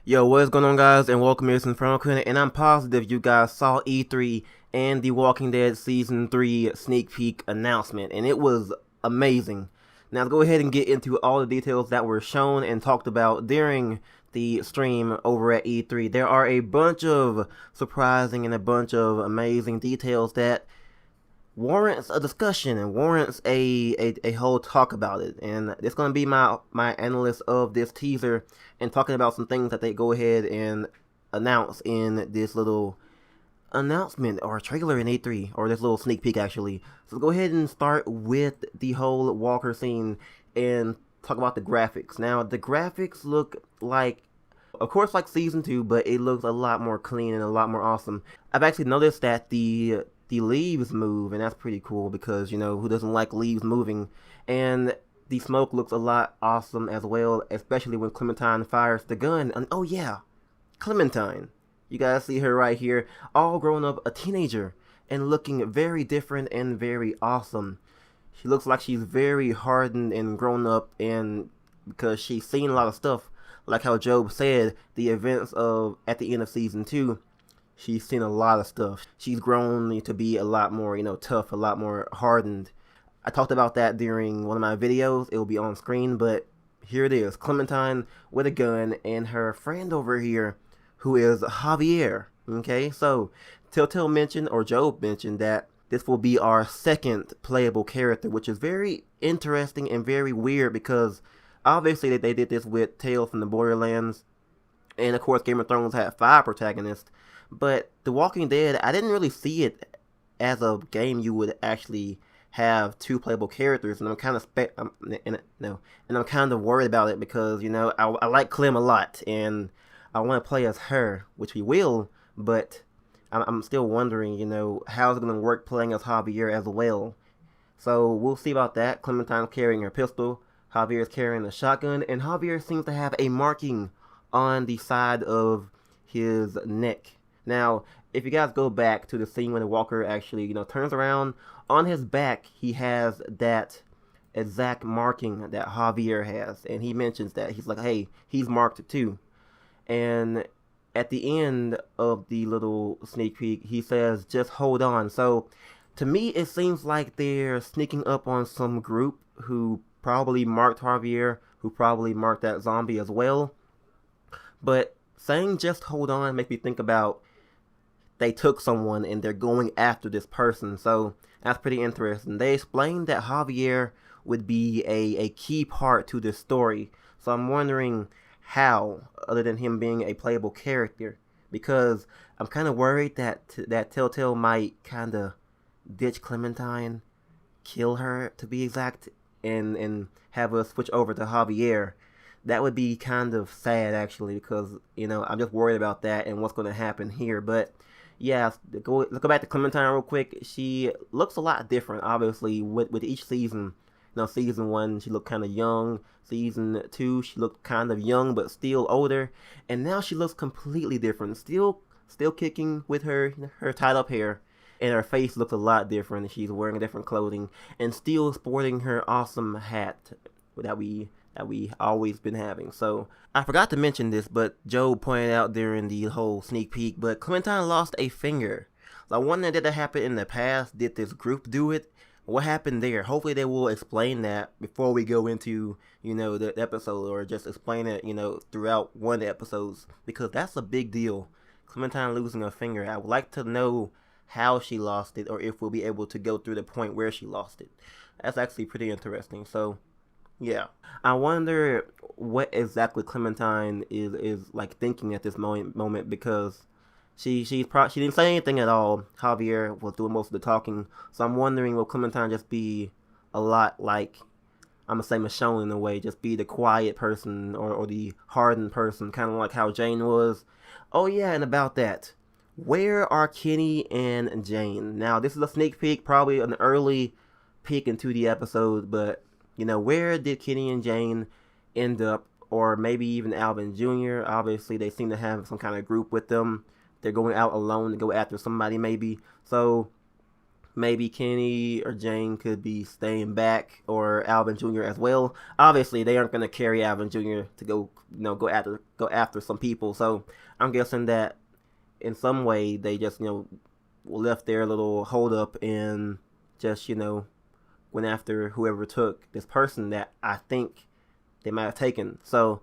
Yo, what is going on, guys, and welcome here to InfernoKun, and I'm positive you guys saw E3 and the Walking Dead Season 3 sneak peek announcement, and it was amazing. Now, let's go ahead and get into all the details that were shown and talked about during the stream over at E3. There are a bunch of surprising and a bunch of amazing details that warrants a discussion and warrants a whole talk about it. And it's going to be my analyst of this teaser and talking about some things that they go ahead and announce in this little announcement or trailer in E3, or this little sneak peek actually. So go ahead and start with the whole Walker scene and talk about the graphics. Now, the graphics look like, of course, like Season 2, but it looks a lot more clean and a lot more awesome. I've actually noticed that the leaves move, and that's pretty cool because, you know, who doesn't like leaves moving? And the smoke looks a lot awesome as well, especially when Clementine fires the gun. And oh yeah, Clementine. You guys see her right here, all grown up, a teenager, and looking very different and very awesome. She looks like she's very hardened and grown up, and because she's seen a lot of stuff, like how Job said, the events of at the end of Season 2, she's seen a lot of stuff. She's grown to be a lot more, tough, a lot more hardened. I talked about that during one of my videos. It will be on screen, but here it is. Clementine with a gun and her friend over here, who is Javier. Okay, so Telltale mentioned, or Job mentioned, that this will be our second playable character, which is very interesting and very weird because obviously they did this with Tales from the Borderlands, and of course Game of Thrones had 5 protagonists. But The Walking Dead, I didn't really see it as a game you would actually have 2 playable characters, and I'm kind of I'm kind of worried about it because, you know, I like Clem a lot, and I want to play as her, which we will, but I'm still wondering, you know, how is it going to work playing as Javier as well. So we'll see about that. Clementine's carrying her pistol, Javier's carrying a shotgun, and Javier seems to have a marking on the side of his neck. Now, if you guys go back to the scene when the Walker actually, turns around, on his back, he has that exact marking that Javier has. And he mentions that. He's like, hey, he's marked too. And at the end of the little sneak peek, he says, just hold on. So, to me, it seems like they're sneaking up on some group who probably marked Javier, who probably marked that zombie as well. But saying just hold on makes me think about they took someone and they're going after this person. So that's pretty interesting. They explained that Javier would be a key part to this story. So I'm wondering how, other than him being a playable character, because I'm kind of worried that Telltale might kind of ditch Clementine, kill her to be exact, and have us switch over to Javier. That would be kind of sad, actually, because, I'm just worried about that and what's going to happen here. But yeah, let's go back to Clementine real quick. She looks a lot different, obviously, with each season. Season 1, she looked kind of young. Season 2, she looked kind of young, but still older. And now she looks completely different. Still kicking with her tied up hair. And her face looks a lot different. She's wearing different clothing. And still sporting her awesome hat that we always been having. So I forgot to mention this, but Joe pointed out during the whole sneak peek, but Clementine lost a finger. So I wonder, did that happen in the past? Did this group do it? What happened there? Hopefully they will explain that before we go into, the episode, or just explain it, throughout one of the episodes, because that's a big deal. Clementine losing a finger. I would like to know how she lost it, or if we'll be able to go through the point where she lost it. That's actually pretty interesting. So yeah, I wonder what exactly Clementine is like thinking at this moment, because she didn't say anything at all. Javier was doing most of the talking, so I'm wondering, will Clementine just be a lot like, I'm gonna say Michonne in a way, just be the quiet person, or the hardened person, kind of like how Jane was. Oh yeah, and about that, where are Kenny and Jane? Now, this is a sneak peek, probably an early peek into the episode, but where did Kenny and Jane end up? Or maybe even Alvin Jr. Obviously, they seem to have some kind of group with them. They're going out alone to go after somebody, maybe. So maybe Kenny or Jane could be staying back, or Alvin Jr. as well. Obviously, they aren't going to carry Alvin Jr. to go, go after some people. So I'm guessing that in some way they just, left their little hold up and just, went after whoever took this person that I think they might have taken. So,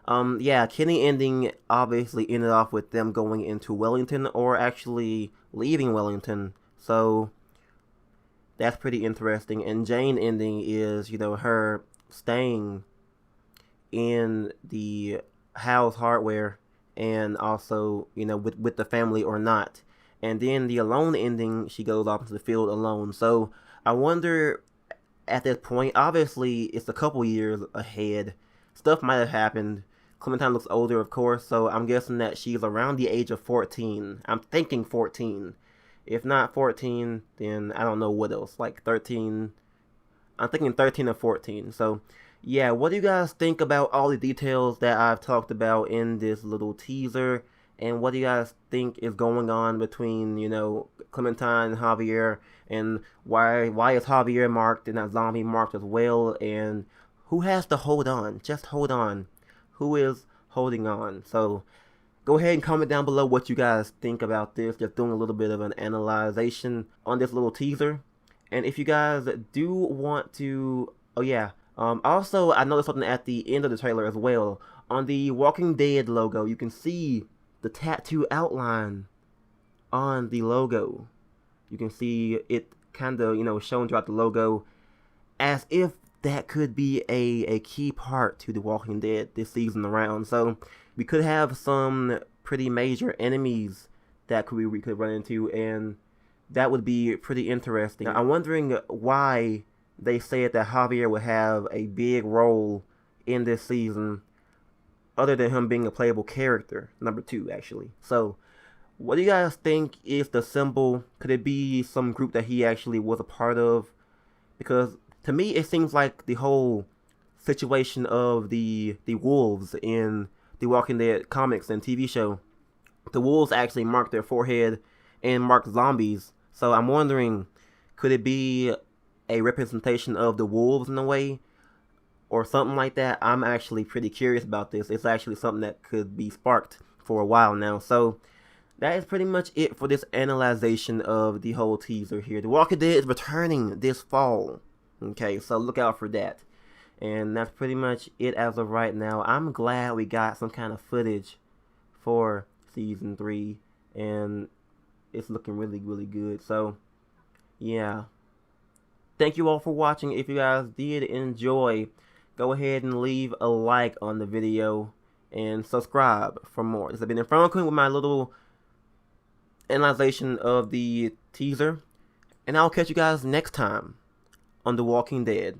yeah, Kenny ending obviously ended off with them going into Wellington, or actually leaving Wellington. So that's pretty interesting. And Jane ending is, her staying in the House Hardware, and also, with the family or not. And then the Alone ending, she goes off into the field alone. So I wonder, at this point, obviously it's a couple years ahead. Stuff might have happened. Clementine looks older, of course, so I'm guessing that she's around the age of 14. I'm thinking 14. If not 14, then I don't know what else, like 13. I'm thinking 13 or 14. So, yeah, what do you guys think about all the details that I've talked about in this little teaser? And what do you guys think is going on between, Clementine and Javier? And why is Javier marked and that zombie marked as well? And who has to hold on? Just hold on. Who is holding on? So go ahead and comment down below what you guys think about this. Just doing a little bit of an analyzation on this little teaser. And if you guys do want to, oh yeah, also I noticed something at the end of the trailer as well. On the Walking Dead logo, you can see the tattoo outline on the logo. You can see it kind of, shown throughout the logo, as if that could be a key part to The Walking Dead this season around. So we could have some pretty major enemies that we could run into, and that would be pretty interesting. Now, I'm wondering why they said that Javier would have a big role in this season, other than him being a playable character, number 2 actually. So what do you guys think is the symbol? Could it be some group that he actually was a part of? Because to me, it seems like the whole situation of the wolves in the Walking Dead comics and TV show, the wolves actually mark their forehead and mark zombies. So I'm wondering, could it be a representation of the wolves in a way, or something like that? I'm actually pretty curious about this. It's actually something that could be sparked for a while now. So that is pretty much it for this analyzation of the whole teaser here. The Walking Dead is returning this fall. Okay, so look out for that. And that's pretty much it as of right now. I'm glad we got some kind of footage for season 3, and it's looking really, really good. So, yeah. Thank you all for watching. If you guys did enjoy, go ahead and leave a like on the video and subscribe for more. This has been InfernoKun with my little analyzation of the teaser, and I'll catch you guys next time on The Walking Dead.